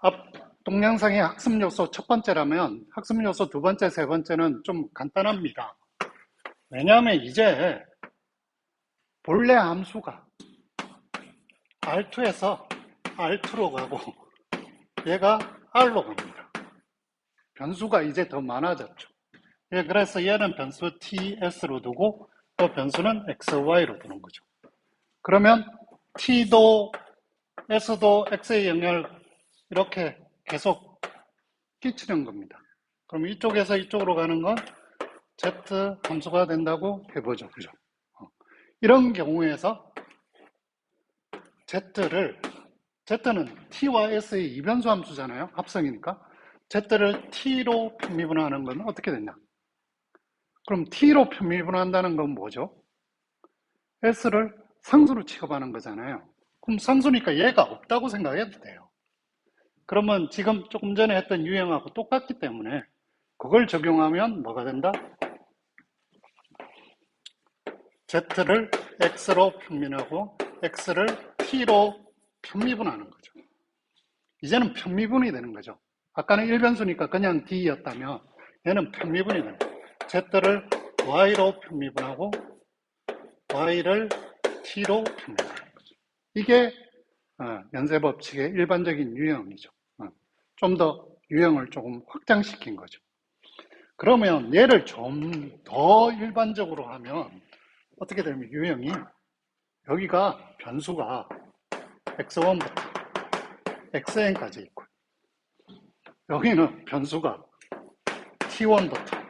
앞 동영상의 학습 요소 첫 번째라면 학습 요소 두 번째, 세 번째는 좀 간단합니다. 왜냐하면 이제 본래 함수가 R2에서 R2로 가고 얘가 R로 갑니다. 변수가 이제 더 많아졌죠. 예, 그래서 얘는 변수 TS로 두고 또 변수는 XY로 두는 거죠. 그러면 T도 S도 X의 영향을 이렇게 계속 끼치는 겁니다. 그럼 이쪽에서 이쪽으로 가는 건 Z 함수가 된다고 해보죠. 그죠? 이런 경우에서 Z는 T와 S의 이변수 함수잖아요. 합성이니까. Z를 T로 편미분하는 건 어떻게 되냐? 그럼 T로 편미분한다는 건 뭐죠? S를 상수로 취급하는 거잖아요. 그럼 상수니까 얘가 없다고 생각해도 돼요. 그러면 지금 조금 전에 했던 유형하고 똑같기 때문에 그걸 적용하면 뭐가 된다? Z를 X로 편미분하고 X를 T로 편미분하는 거죠. 이제는 편미분이 되는 거죠. 아까는 일변수니까 그냥 D였다면 얘는 편미분이 되는 거예요. Z를 Y로 편미분하고 Y를 T로 편미분하는 거죠. 이게 연쇄 법칙의 일반적인 유형이죠. 좀 더 유형을 조금 확장시킨 거죠. 그러면 얘를 좀 더 일반적으로 하면 어떻게 되면 유형이 여기가 변수가 x1부터 xn까지 있고 여기는 변수가 t1부터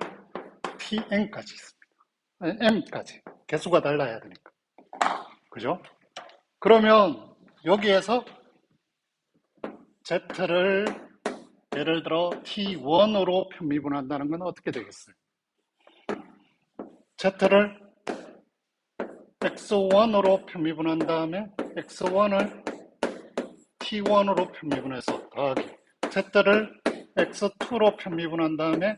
tn까지 있습니다. m까지 개수가 달라야 되니까. 그죠? 그러면 여기에서 z를 예를 들어 t1으로 편미분한다는 건 어떻게 되겠어요? z를 x1으로 편미분한 다음에 x1을 t1으로 편미분해서 더하기 z를 x2로 편미분한 다음에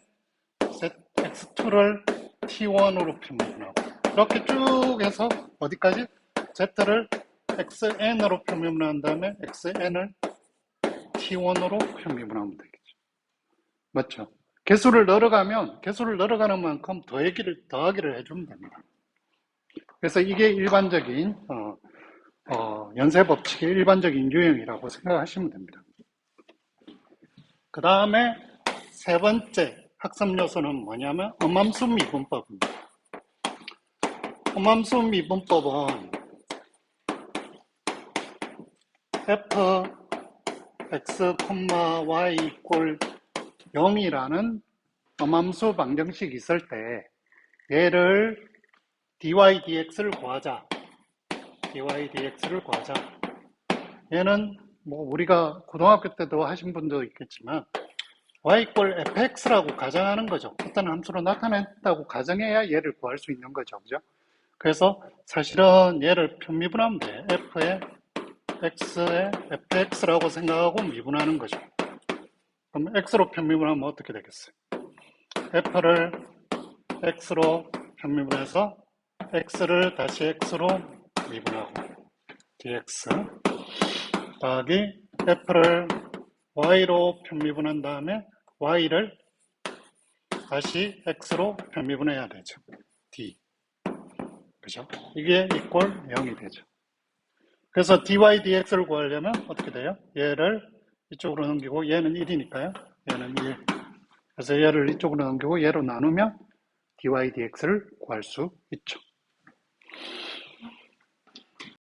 x2를 t1으로 편미분하고 이렇게 쭉 해서 어디까지? z를 xn으로 편미분한 다음에 xn을 t1으로 편미분하면 되겠죠. 맞죠? 개수를 늘어가는 만큼 더하기를 해주면 됩니다. 그래서 이게 일반적인 연쇄 법칙의 일반적인 유형이라고 생각하시면 됩니다. 그 다음에 세 번째 학습 요소는 뭐냐면 음함수 미분법입니다. 음함수 미분법은 fx, y 이꼴 0이라는 음함수 방정식이 있을 때 얘를 dy dx를 구하자. 얘는 뭐 우리가 고등학교 때도 하신 분도 있겠지만 y 이꼴 fx라고 가정하는 거죠. 어떤 함수로 나타냈다고 가정해야 얘를 구할 수 있는 거죠. 그죠? 그래서 사실은 얘를 편미분하면 돼. f의 x에 fx라고 생각하고 미분하는 거죠. 그럼 x로 편미분하면 어떻게 되겠어요? f를 x로 편미분해서 x를 다시 x로 미분하고 dx 더하기 f를 y로 편미분한 다음에 y를 다시 x로 편미분해야 되죠. d. 그죠? 이게 이꼴 0이 되죠. 그래서 dy dx를 구하려면 어떻게 돼요? 얘를 이쪽으로 넘기고 얘는 1이니까요. 얘는 1. 그래서 얘를 이쪽으로 넘기고 얘로 나누면 dy dx를 구할 수 있죠.